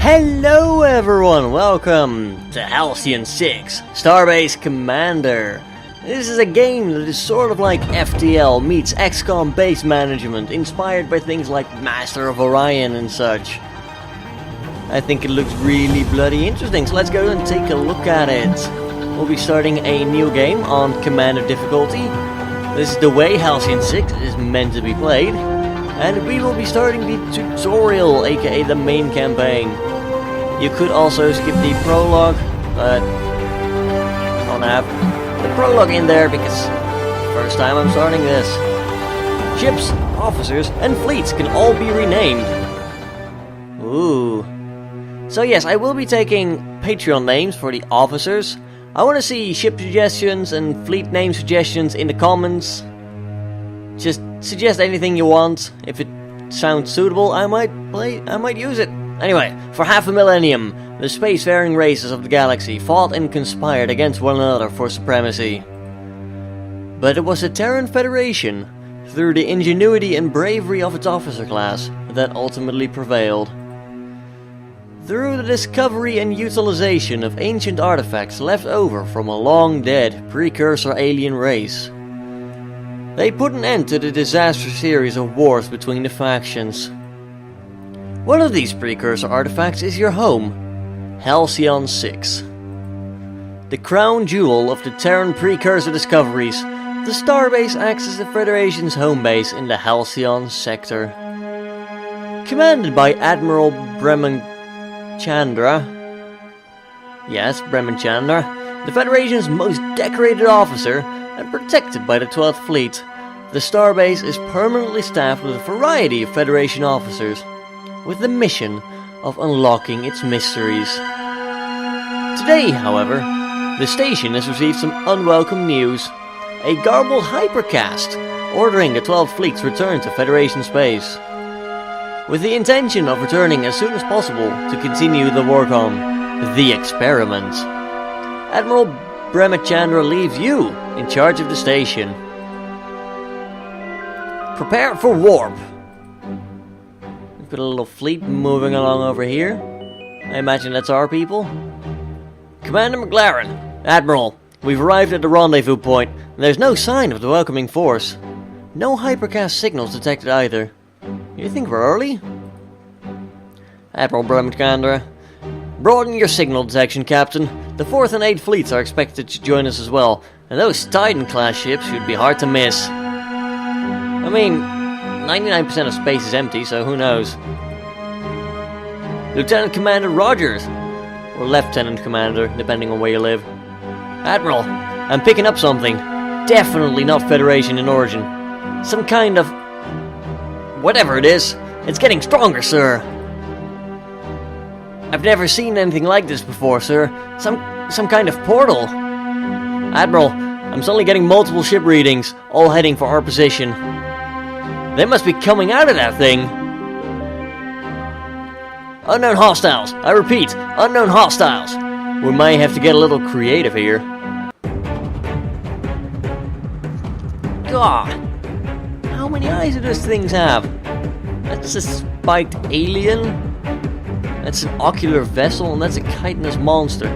Hello everyone, welcome to Halcyon 6, Starbase Commander. This is a game that is sort of like FTL meets XCOM base management, inspired by things like Master of Orion and such. I think it looks really bloody interesting, so let's go and take a look at it. We'll be starting a new game on Commander difficulty. This is the way Halcyon 6 is meant to be played. And we will be starting the tutorial, aka the main campaign. You could also skip the prologue, but I'll have the prologue in there because first time I'm starting this. Ships, officers, and fleets can all be renamed. Ooh. So yes, I will be taking Patreon names for the officers. I want to see ship suggestions and fleet name suggestions in the comments. Just suggest anything you want. If it sounds suitable, I might use it. Anyway, for half a millennium, the spacefaring races of the galaxy fought and conspired against one another for supremacy. But it was the Terran Federation, through the ingenuity and bravery of its officer class, that ultimately prevailed. Through the discovery and utilization of ancient artifacts left over from a long-dead precursor alien race, they put an end to the disastrous series of wars between the factions. One of these precursor artifacts is your home, Halcyon 6. The crown jewel of the Terran precursor discoveries, the Starbase acts as the Federation's home base in the Halcyon sector. Commanded by Admiral Chandra. Yes, Chandra, the Federation's most decorated officer, and protected by the 12th Fleet, the Starbase is permanently staffed with a variety of Federation officers, with the mission of unlocking its mysteries. Today, however, the station has received some unwelcome news. A garbled hypercast ordering the 12th Fleet's return to Federation space, with the intention of returning as soon as possible to continue the work on the experiment. Admiral Chandra leaves you in charge of the station. Prepare for warp. We've got a little fleet moving along over here. I imagine that's our people. Commander McLaren, Admiral, we've arrived at the rendezvous point, and there's no sign of the welcoming force. No hypercast signals detected either. You think we're early? Admiral Chandra, broaden your signal detection, Captain. The 4th and 8th fleets are expected to join us as well, and those Titan-class ships should be hard to miss. I mean, 99% of space is empty, so who knows? Lieutenant Commander Rogers, or Lieutenant Commander, depending on where you live. Admiral, I'm picking up something. Definitely not Federation in origin. Some kind of... whatever it is, it's getting stronger, sir. I've never seen anything like this before, sir. Some kind of portal. Admiral, I'm suddenly getting multiple ship readings, all heading for our position. They must be coming out of that thing. Unknown hostiles. I repeat, unknown hostiles. We may have to get a little creative here. God, how many eyes do those things have? That's a spiked alien. That's an ocular vessel, and that's a chitinous monster.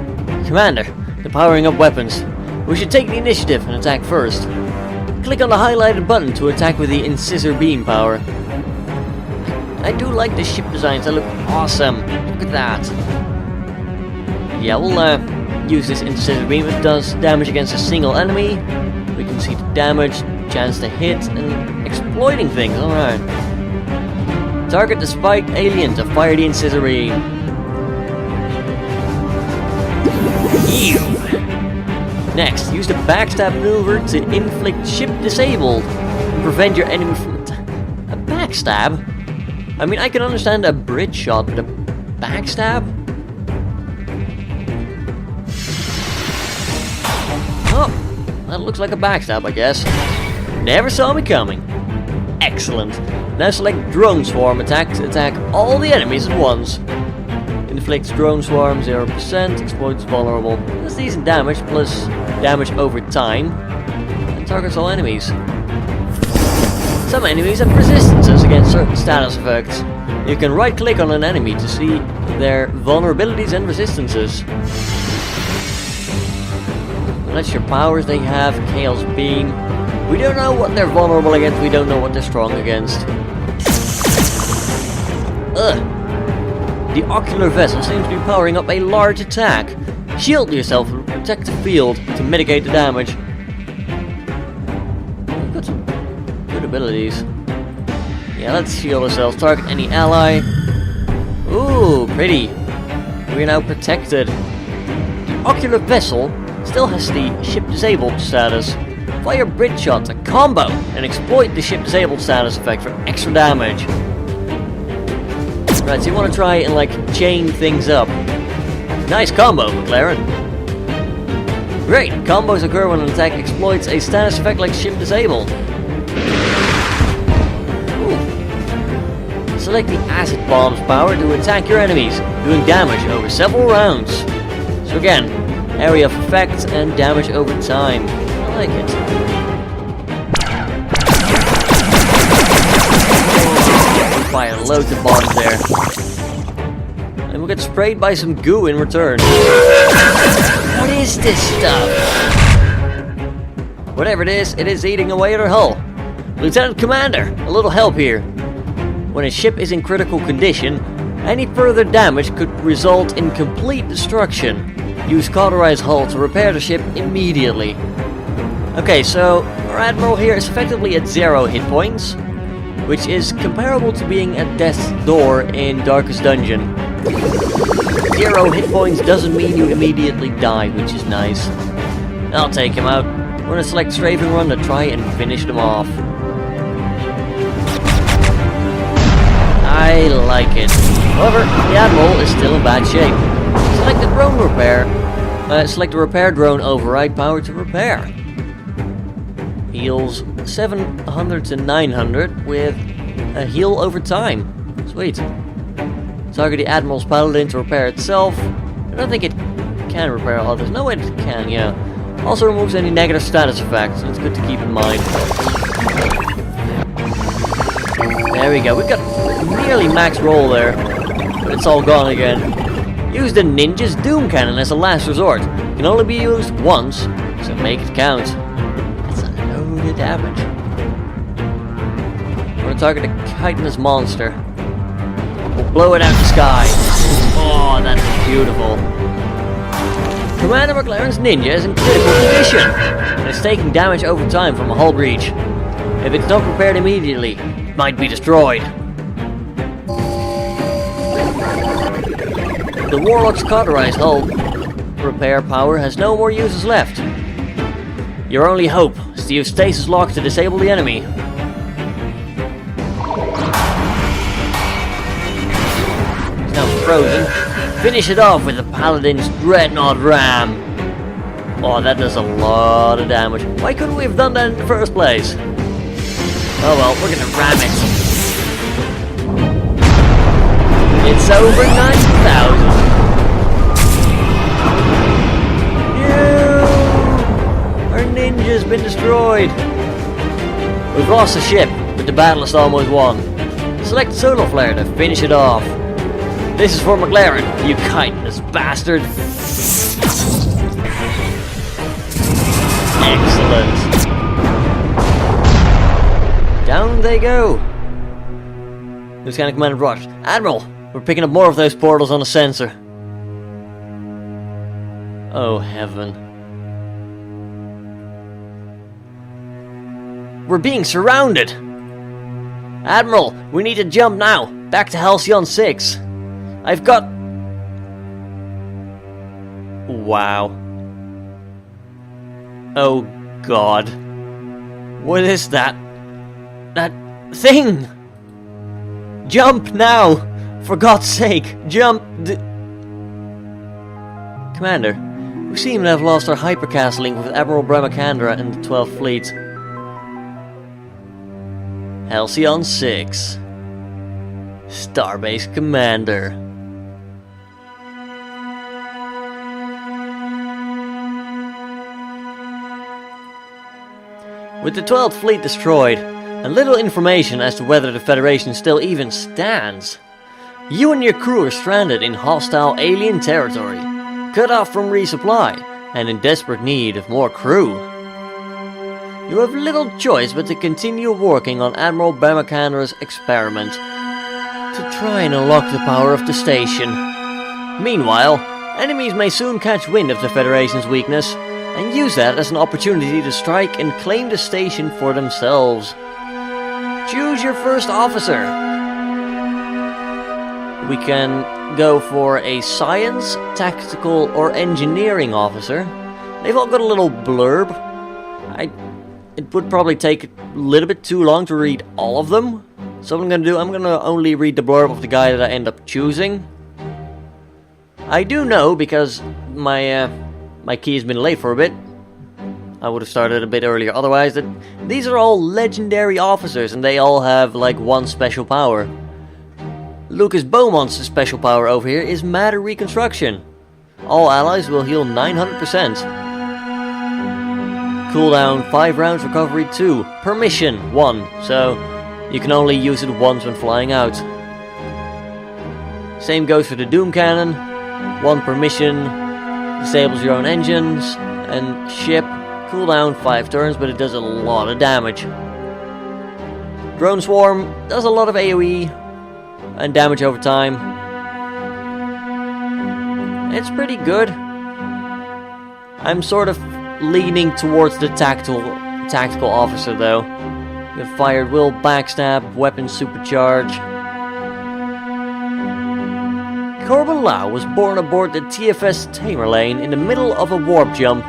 Commander, they're powering up weapons. We should take the initiative and attack first. Click on the highlighted button to attack with the incisor beam power. I do like the ship designs, they look awesome. Look at that. Yeah, we'll use this incisor beam. It does damage against a single enemy. We can see the damage, chance to hit, and exploiting things. Alright. Target the spiked alien to fire the incisor beam. Ew. Next, use the backstab maneuver to inflict ship disabled and prevent your enemy from... A backstab? I mean, I can understand a bridge shot, but a backstab? Oh, that looks like a backstab, I guess. Never saw me coming. Excellent. Now select Drone Swarm attack to attack all the enemies at once. Inflicts Drone Swarm 0%, exploits vulnerable. That's decent damage, plus damage over time. And targets all enemies. Some enemies have resistances against certain status effects. You can right click on an enemy to see their vulnerabilities and resistances. That's your powers they have. Chaos Beam. We don't know what they're vulnerable against, we don't know what they're strong against. The ocular vessel seems to be powering up a large attack. Shield yourself and protect the field to mitigate the damage. We've got some good abilities. Yeah, let's shield ourselves. Target any ally. Ooh, pretty. We're now protected. The ocular vessel still has the ship disabled status. Fire bridge shots, a combo, and exploit the ship disabled status effect for extra damage. Right, so you want to try and like chain things up. Nice combo, McLaren. Great, combos occur when an attack exploits a status effect like ship disabled. Ooh. Select the acid bomb's power to attack your enemies, doing damage over several rounds. So again, area of effect and damage over time. I like it. Fire loads of bombs there. And we'll get sprayed by some goo in return. What is this stuff? Whatever it is eating away at our hull. Lieutenant Commander, a little help here. When a ship is in critical condition, any further damage could result in complete destruction. Use cauterized hull to repair the ship immediately. Okay, so our Admiral here is effectively at 0 hit points, which is comparable to being at death's door in Darkest Dungeon. 0 hit points doesn't mean you immediately die, which is nice. I'll take him out. We're gonna select Strafing Run to try and finish them off. I like it. However, the Admiral is still in bad shape. Select the drone repair. Select the repair drone override power to repair. Heals 700 to 900 with a heal over time. Sweet. Target the Admiral's Paladin to repair itself. I don't think it can repair others. No, it can, yeah. Also removes any negative status effects, so it's good to keep in mind. There we go. We've got nearly max roll there, but it's all gone again. Use the Ninja's Doom Cannon as a last resort. It can only be used once, so make it count. That's a load of damage. We're going to target a chitinous monster. We'll blow it out the sky. Oh, that's beautiful. Commander McLaren's Ninja is in critical condition, and it's taking damage over time from a hull breach. If it's not repaired immediately, it might be destroyed. The Warlock's cauterized hull repair power has no more uses left. Your only hope is to use stasis lock to disable the enemy. It's now frozen. Finish it off with the Paladin's Dreadnought Ram. Oh, that does a lot of damage. Why couldn't we have done that in the first place? Oh well, we're gonna ram it. It's over 9,000. Our ninja's been destroyed. We've lost the ship, but the battle is almost won. Select Solar Flare to finish it off. This is for McLaren, you chitinous bastard. Excellent. Down they go. Lieutenant Commander Rush. Admiral, we're picking up more of those portals on the sensor. Oh heaven. We're being surrounded! Admiral, we need to jump now! Back to Halcyon 6! I've got... Wow. Oh god. What is that? That thing! Jump now! For God's sake, jump! Commander, we seem to have lost our hypercast link with Admiral Brahmacandra and the 12th Fleet. Halcyon 6. Starbase Commander. With the 12th Fleet destroyed, and little information as to whether the Federation still even stands, You and your crew are stranded in hostile alien territory, cut off from resupply, and in desperate need of more crew. You have little choice but to continue working on Admiral Bamakandra's experiment, to try and unlock the power of the station. Meanwhile, enemies may soon catch wind of the Federation's weakness, and use that as an opportunity to strike and claim the station for themselves. Choose your first officer. We can go for a science, tactical, or engineering officer. They've all got a little blurb. It would probably take a little bit too long to read all of them. So what I'm going to do, I'm going to only read the blurb of the guy that I end up choosing. I do know, because my key has been late for a bit. I would have started a bit earlier otherwise, that these are all legendary officers and they all have like one special power. Lucas Beaumont's special power over here is Matter Reconstruction. All allies will heal 900%. Cooldown 5 rounds, recovery 2. Permission 1, so you can only use it once when flying out. Same goes for the Doom Cannon. 1 permission, disables your own engines and ship. Cooldown 5 turns, but it does a lot of damage. Drone Swarm does a lot of AoE and damage over time. It's pretty good. I'm sort of leaning towards the tactical officer though. You have Fired Will, Backstab, Weapons Supercharge. Corbin Lau was born aboard the TFS Tamerlane in the middle of a warp jump,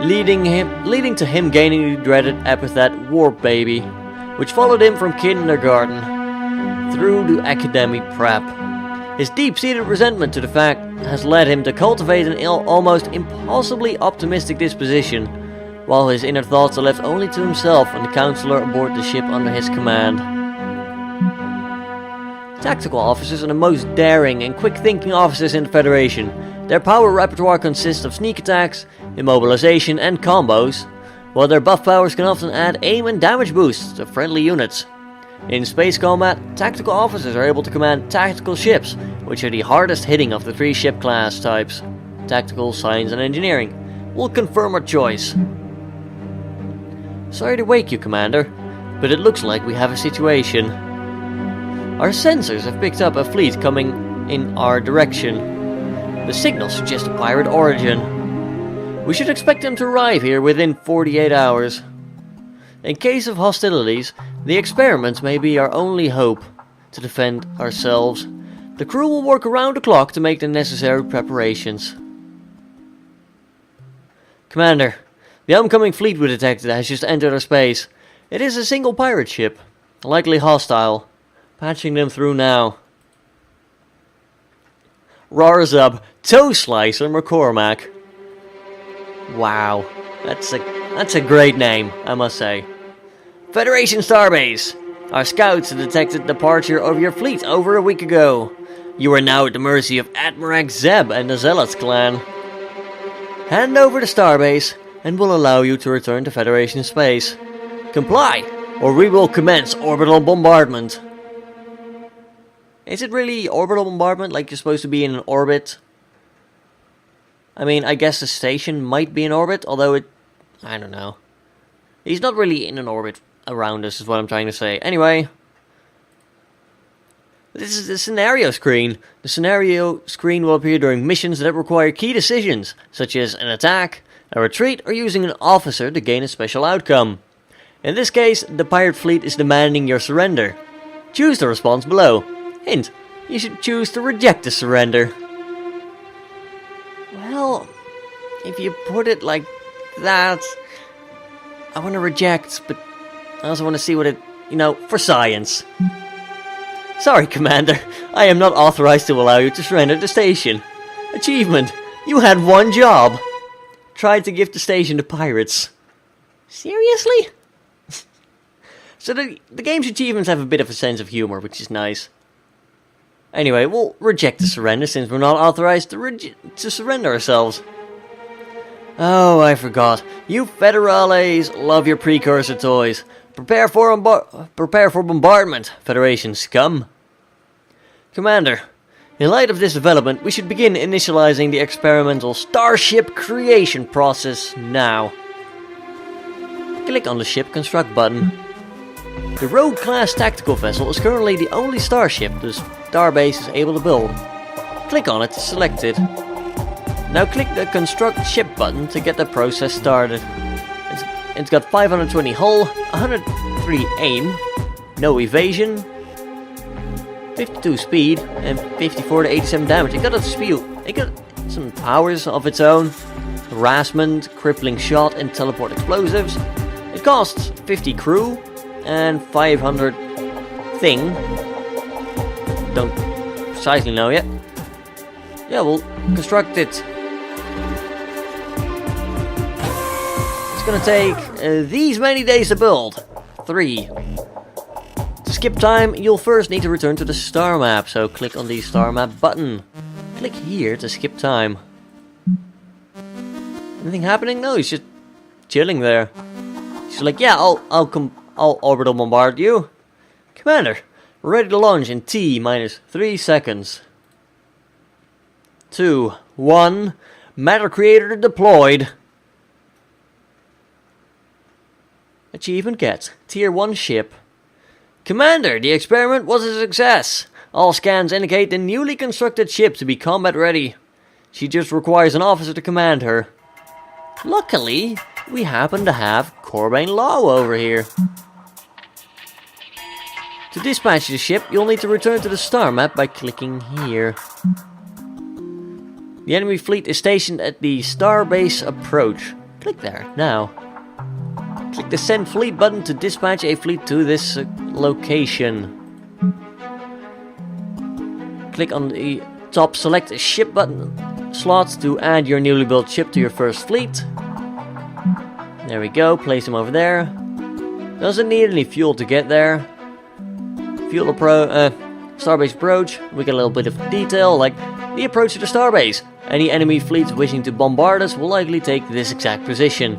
leading to him gaining the dreaded epithet Warp Baby, which followed him from kindergarten through to academic prep. His deep-seated resentment to the fact has led him to cultivate an almost impossibly optimistic disposition, while his inner thoughts are left only to himself and the counselor aboard the ship under his command. Tactical officers are the most daring and quick-thinking officers in the Federation. Their power repertoire consists of sneak attacks, immobilization and combos, while their buff powers can often add aim and damage boosts to friendly units. In space combat, tactical officers are able to command tactical ships, which are the hardest hitting of the 3 ship class types. Tactical, Science and Engineering. We'll confirm our choice. Sorry to wake you, Commander, but it looks like we have a situation. Our sensors have picked up a fleet coming in our direction. The signal suggests a pirate origin. We should expect them to arrive here within 48 hours. In case of hostilities, the experiments may be our only hope to defend ourselves. The crew will work around the clock to make the necessary preparations. Commander, the oncoming fleet we detected has just entered our space. It is a single pirate ship, likely hostile. Patching them through now. Rarzub, Toe Slicer McCormack. Wow, that's a great name, I must say. Federation Starbase. Our scouts have detected the departure of your fleet over a week ago. You are now at the mercy of Admiral Zeb and the Zealots clan. Hand over to Starbase, and we'll allow you to return to Federation space. Comply, or we will commence orbital bombardment. Is it really orbital bombardment, like you're supposed to be in an orbit? I mean, I guess the station might be in orbit, although I don't know. He's not really in an orbit around us, is what I'm trying to say. Anyway, this is the scenario screen. The scenario screen will appear during missions that require key decisions, such as an attack, a retreat, or using an officer to gain a special outcome. In this case, the pirate fleet is demanding your surrender. Choose the response below. Hint, you should choose to reject the surrender. Well, if you put it like that, I want to reject, but I also want to see what it, for science. Sorry, Commander, I am not authorized to allow you to surrender the station. Achievement, you had one job. Tried to give the station to pirates. Seriously? So the game's achievements have a bit of a sense of humor, which is nice. Anyway, we'll reject the surrender since we're not authorized to surrender ourselves. Oh, I forgot. You Federales love your precursor toys. Prepare for bombardment, Federation scum. Commander, In light of this development, we should begin initializing the experimental starship creation process now. Click on the ship construct button. The Rogue class tactical vessel is currently the only starship the Starbase is able to build. Click on it to select it. Now click the construct ship button to get the process started. It's got 520 hull, 103 aim, no evasion, 52 speed, and 54 to 87 damage. It got some powers of its own. Harassment, crippling shot, and teleport explosives. It costs 50 crew and 500 thing. Don't precisely know yet. Yeah, we'll construct it. It's gonna take these many days to build. 3. To skip time, you'll first need to return to the star map, so click on the star map button. Click here to skip time. Anything happening? No, he's just chilling there. He's like, yeah, I'll orbital bombard you. Commander, ready to launch in T minus 3 seconds. 2, 1, matter creator deployed. Achievement get tier 1 ship. Commander, the experiment was a success. All scans indicate the newly constructed ship to be combat ready. She just requires an officer to command her. Luckily, we happen to have Corbane Law over here. To dispatch the ship, you'll need to return to the star map by clicking here. The enemy fleet is stationed at the Starbase approach. Click there, now. Click the send fleet button to dispatch a fleet to this location. Click on the top select a ship button slot to add your newly built ship to your first fleet. There we go, place him over there. Doesn't need any fuel to get there. Starbase approach. We get a little bit of detail, like the approach to the Starbase. Any enemy fleets wishing to bombard us will likely take this exact position.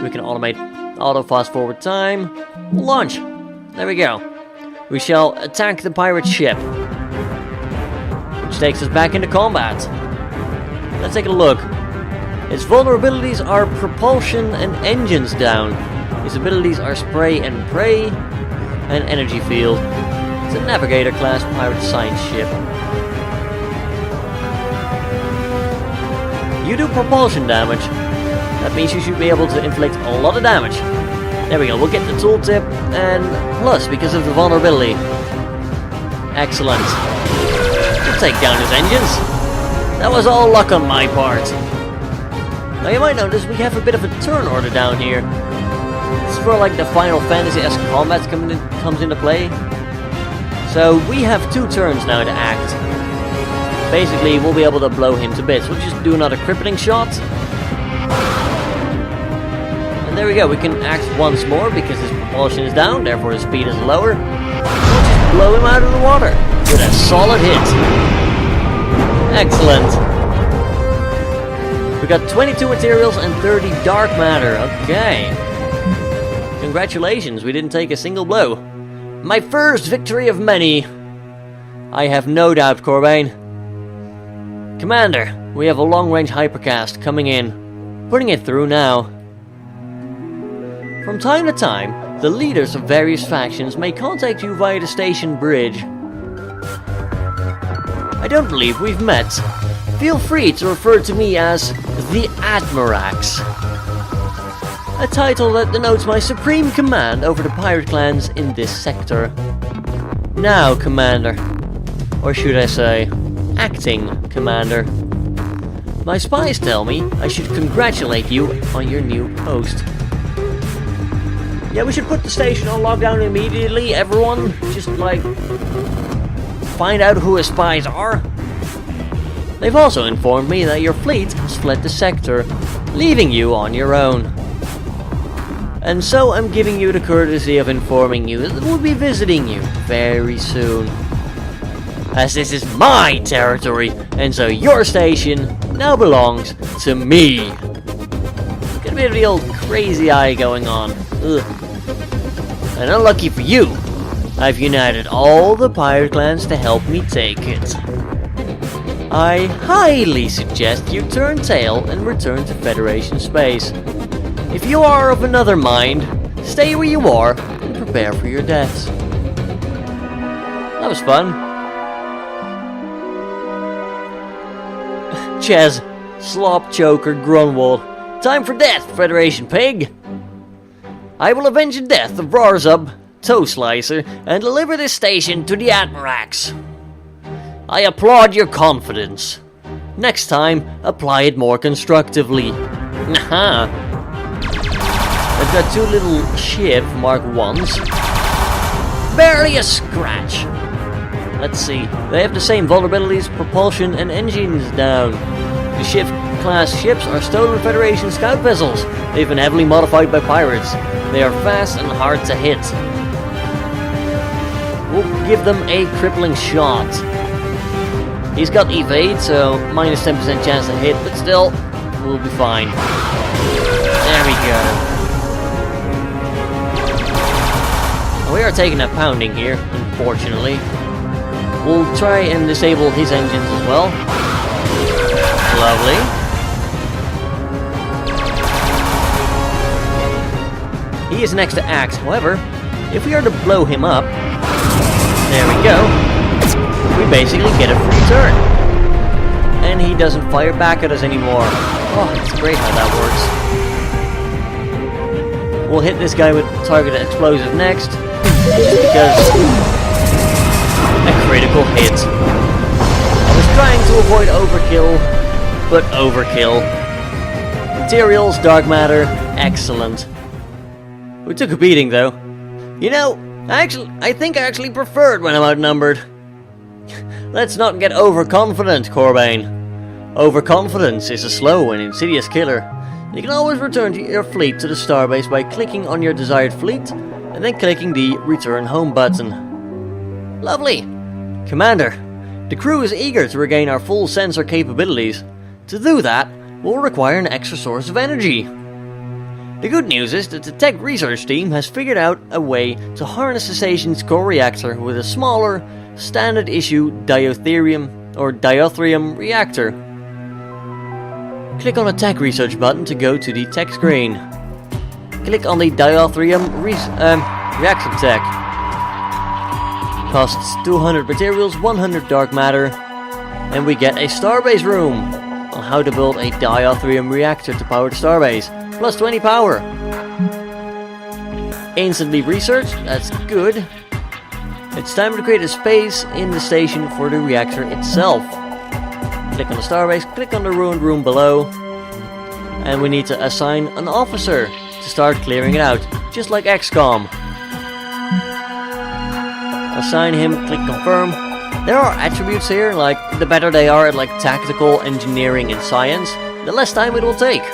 We can automate auto fast forward time. Launch. There we go. We shall attack the pirate ship, which takes us back into combat. Let's take a look. Its vulnerabilities are propulsion and engines down. Its abilities are spray and pray and energy field. It's a navigator class pirate science ship. You do propulsion damage. That means you should be able to inflict a lot of damage. There we go, we'll get the tooltip and plus because of the vulnerability. Excellent. We'll take down his engines. That was all luck on my part. Now you might notice we have a bit of a turn order down here. This is where like the Final Fantasy-esque combat comes into play. So we have 2 turns now to act. Basically we'll be able to blow him to bits. We'll just do another crippling shot. And there we go, we can act once more because his propulsion is down, therefore his speed is lower. We'll just blow him out of the water with a solid hit. Excellent. We got 22 materials and 30 dark matter. Okay. Congratulations, we didn't take a single blow. My first victory of many. I have no doubt, Corbane. Commander, we have a long-range hypercast coming in. Putting it through now. From time to time, the leaders of various factions may contact you via the station bridge. I don't believe we've met. Feel free to refer to me as the Admirax, a title that denotes my supreme command over the pirate clans in this sector. Now, Commander, or should I say, acting Commander, my spies tell me I should congratulate you on your new post. Yeah, we should put the station on lockdown immediately, everyone. Just like find out who his spies are. They've also informed me that your fleet has fled the sector, leaving you on your own. And so I'm giving you the courtesy of informing you that we'll be visiting you very soon. As this is my territory, and so your station now belongs to me. Got a bit of the old crazy eye going on. Ugh. And unlucky for you, I've united all the pirate clans to help me take it. I highly suggest you turn tail and return to Federation space. If you are of another mind, stay where you are and prepare for your deaths. That was fun. Ches, Slop Choker, Grunwald. Time for death, Federation Pig! I will avenge the death of Rarzub, Toe Slicer, and deliver this station to the Admirax. I applaud your confidence. Next time, apply it more constructively. Aha! I've got two little Shiv Mark 1s. Barely a scratch. Let's see, they have the same vulnerabilities, propulsion, and engines down. The Shiv class ships are stolen Federation scout vessels. They've been heavily modified by pirates. They are fast and hard to hit. We'll give them a crippling shot. He's got evade, so minus 10% chance to hit, but still, we'll be fine. There we go. We are taking a pounding here, unfortunately. We'll try and disable his engines as well. Lovely. He is next to act, however, if we are to blow him up, there we go, we basically get a free turn. And he doesn't fire back at us anymore. Oh, it's great how that works. We'll hit this guy with targeted explosive next, just because a critical hit. I was trying to avoid overkill, but overkill. Materials, dark matter, excellent. We took a beating though. You know, I think I actually prefer it when I'm outnumbered. Let's not get overconfident, Corbane. Overconfidence is a slow and insidious killer. You can always return your fleet to the starbase by clicking on your desired fleet and then clicking the Return Home button. Lovely! Commander, the crew is eager to regain our full sensor capabilities. To do that, we'll require an extra source of energy. The good news is that the tech research team has figured out a way to harness the station's core reactor with a smaller, standard issue diatherium reactor. Click on the tech research button to go to the tech screen. Click on the diatherium reactor tech. Costs 200 materials, 100 dark matter, and we get a starbase room on how to build a diatherium reactor to power the starbase. Plus 20 power. Instantly researched, that's good. It's time to create a space in the station for the reactor itself. Click on the starbase, click on the ruined room below, and we need to assign an officer to start clearing it out, just like XCOM. Assign him, click confirm. There are attributes here, like the better they are at like tactical, engineering, and science, the less time it will take.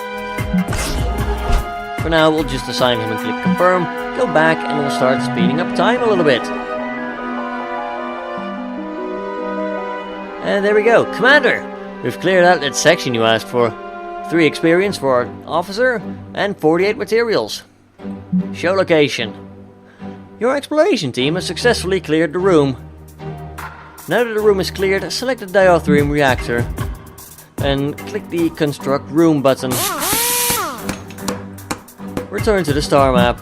For now, we'll just assign him and click confirm, go back, and we'll start speeding up time a little bit. And there we go. Commander! We've cleared out that section you asked for. 3 experience for our officer, and 48 materials. Show location. Your exploration team has successfully cleared the room. Now that the room is cleared, select the diatherium reactor, and click the construct room button. Return to the star map.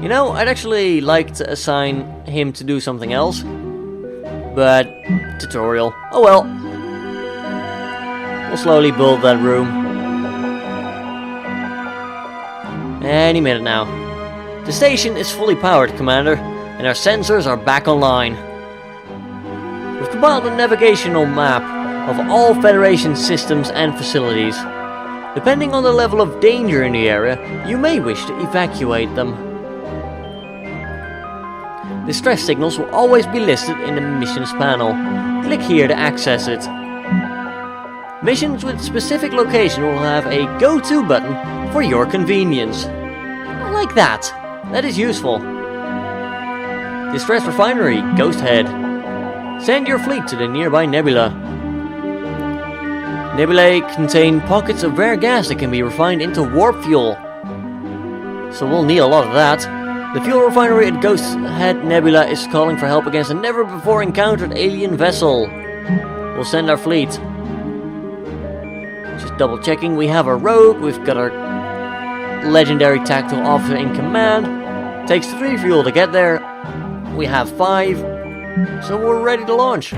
You know, I'd actually like to assign him to do something else. But, tutorial. Oh well. We'll slowly build that room. Any minute now. The station is fully powered, Commander, and our sensors are back online. We've compiled a navigational map of all Federation systems and facilities. Depending on the level of danger in the area, you may wish to evacuate them. Distress signals will always be listed in the missions panel. Click here to access it. Missions with specific location will have a go-to button for your convenience. I like that. That is useful. Distress refinery, Ghost Head. Send your fleet to the nearby nebula. Nebulae contain pockets of rare gas that can be refined into warp fuel. So we'll need a lot of that. The fuel refinery at Ghost Head Nebula is calling for help against a never-before-encountered alien vessel. We'll send our fleet. Double checking, we have our rogue, we've got our legendary tactical officer in command. Takes 3 fuel to get there. We have 5, so we're ready to launch.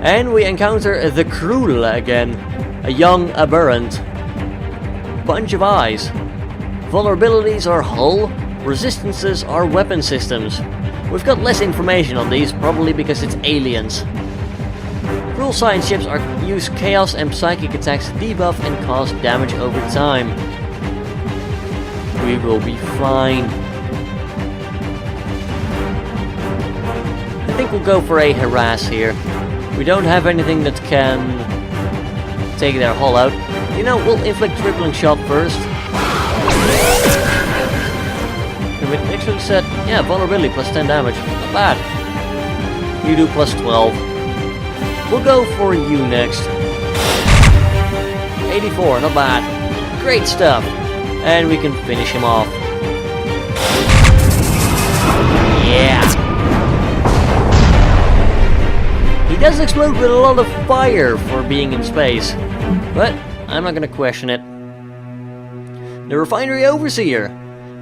And we encounter the Krul again, a young aberrant. Bunch of eyes. Vulnerabilities are hull, resistances are weapon systems. We've got less information on these, probably because it's aliens. Cruel science ships use chaos and psychic attacks to debuff and cause damage over time. We will be fine. I think we'll go for a harass here. We don't have anything that can take their hull out. You know, we'll inflict crippling shot first. And it actually said, yeah, vulnerability plus 10 damage. Not bad. You do plus 12. We'll go for you next. 84, not bad. Great stuff. And we can finish him off. Yeah. He does explode with a lot of fire for being in space, but I'm not gonna question it. The refinery overseer.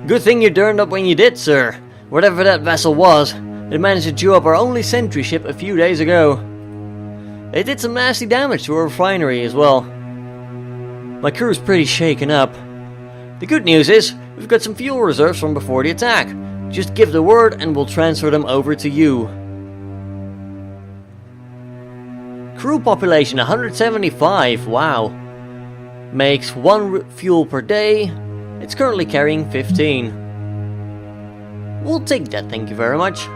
Good thing you turned up when you did, sir. Whatever that vessel was, it managed to chew up our only sentry ship a few days ago. It did some nasty damage to our refinery as well. My crew's pretty shaken up. The good news is, we've got some fuel reserves from before the attack. Just give the word and we'll transfer them over to you. Crew population 175, wow. Makes 1 fuel per day. It's currently carrying 15. We'll take that, thank you very much.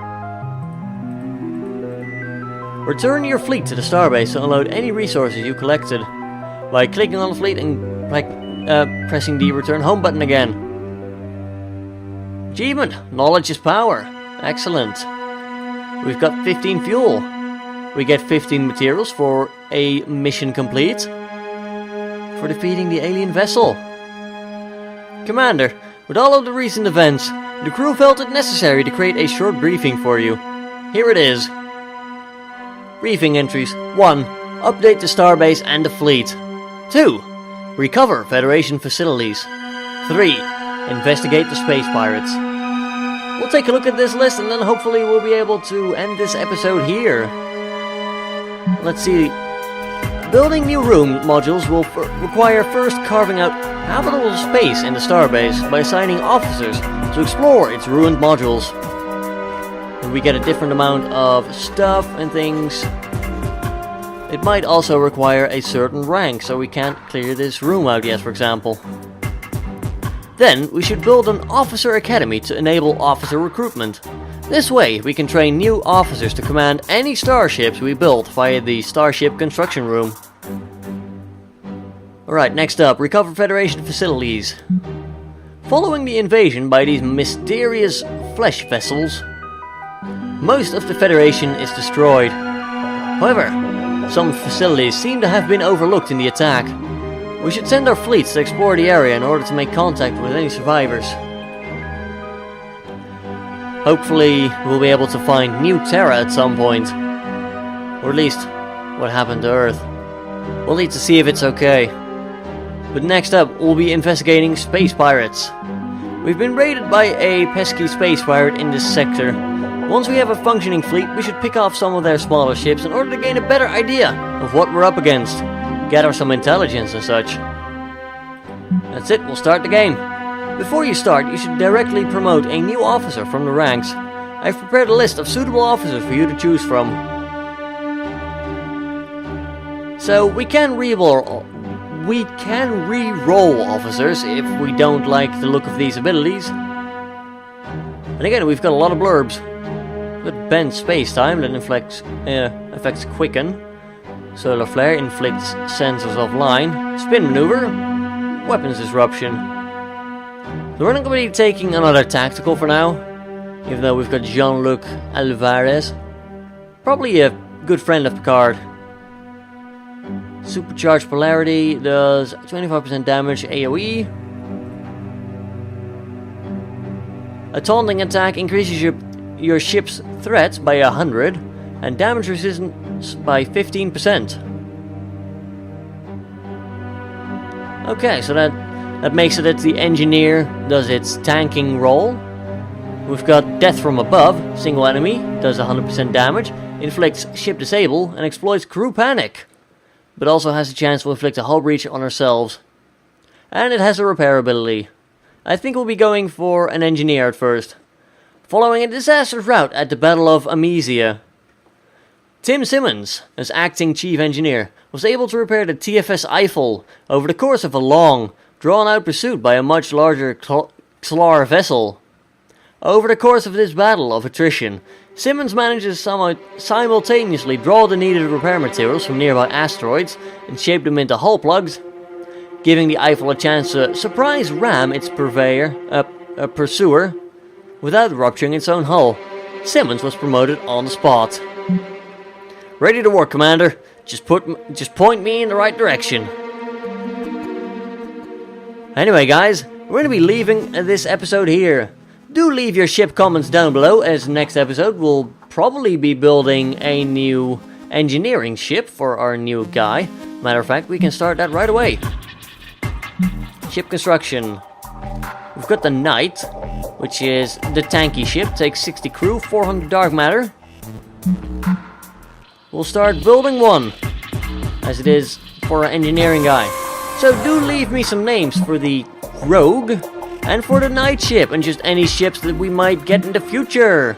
Return your fleet to the Starbase to unload any resources you collected. By clicking on the fleet and pressing the return home button again. Achievement, knowledge is power. Excellent. We've got 15 fuel. We get 15 materials for a mission complete. For defeating the alien vessel. Commander, with all of the recent events, the crew felt it necessary to create a short briefing for you. Here it is. Briefing entries. 1. Update the Starbase and the fleet. 2. Recover Federation facilities. 3. Investigate the space pirates. We'll take a look at this list and then hopefully we'll be able to end this episode here. Let's see. Building new room modules will require first carving out habitable space in the Starbase by assigning officers to explore its ruined modules. And we get a different amount of stuff and things. It might also require a certain rank, so we can't clear this room out yet, for example. Then we should build an officer academy to enable officer recruitment. This way we can train new officers to command any starships we build via the Starship Construction Room. Alright, next up, recover Federation facilities. Following the invasion by these mysterious flesh vessels, most of the Federation is destroyed. However, some facilities seem to have been overlooked in the attack. We should send our fleets to explore the area in order to make contact with any survivors. Hopefully, we'll be able to find new Terra at some point. Or at least, what happened to Earth. We'll need to see if it's okay. But next up, we'll be investigating space pirates. We've been raided by a pesky space pirate in this sector. Once we have a functioning fleet, we should pick off some of their smaller ships in order to gain a better idea of what we're up against. Gather some intelligence and such. That's it, we'll start the game. Before you start, you should directly promote a new officer from the ranks. I've prepared a list of suitable officers for you to choose from. So we can re-roll officers if we don't like the look of these abilities. And again, we've got a lot of blurbs. But bend space-time that affects quicken. Solar flare inflicts sensors offline. Spin maneuver. Weapons disruption. So we're not going to be taking another tactical for now. Even though we've got Jean-Luc Alvarez. Probably a good friend of Picard. Supercharged polarity does 25% damage AoE. A taunting attack increases your ship's threat by 100 and damage resistance by 15%. Okay, so that makes it that the engineer does its tanking role. We've got death from above, single enemy, does 100% damage, inflicts ship disable, and exploits crew panic. But also has a chance to inflict a hull breach on ourselves. And it has a repair ability. I think we'll be going for an engineer at first. Following a disastrous rout at the Battle of Amesia, Tim Simmons, as acting chief engineer, was able to repair the TFS Eiffel over the course of a long, drawn-out pursuit by a much larger Xlar vessel. Over the course of this battle of attrition, Simmons manages to simultaneously draw the needed repair materials from nearby asteroids and shape them into hull plugs, giving the Eiffel a chance to surprise ram its pursuer without rupturing its own hull. Simmons was promoted on the spot. Ready to work, Commander. Just point me in the right direction. Anyway, guys, we're going to be leaving this episode here. Do leave your ship comments down below, as next episode we'll probably be building a new engineering ship for our new guy. Matter of fact, we can start that right away. Ship construction. We've got the Knight, which is the tanky ship, takes 60 crew, 400 dark matter. We'll start building one, as it is for our engineering guy. So do leave me some names for the Rogue and for the Knight ship, and just any ships that we might get in the future.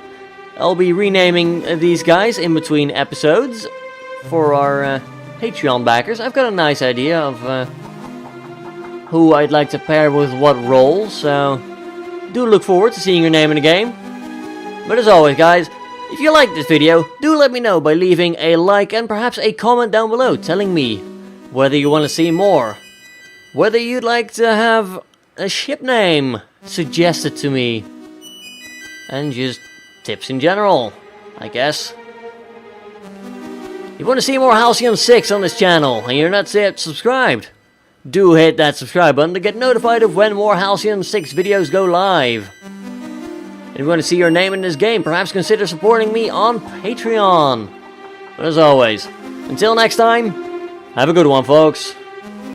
I'll be renaming these guys in between episodes for our Patreon backers. I've got a nice idea of who I'd like to pair with what role, so do look forward to seeing your name in the game. But as always, guys, if you liked this video, do let me know by leaving a like and perhaps a comment down below telling me whether you want to see more, whether you'd like to have a ship name suggested to me, and just tips in general, I guess. If you want to see more Halcyon 6 on this channel and you're not yet subscribed, do hit that subscribe button to get notified of when more Halcyon 6 videos go live. And if you want to see your name in this game, perhaps consider supporting me on Patreon. But as always, until next time, have a good one, folks.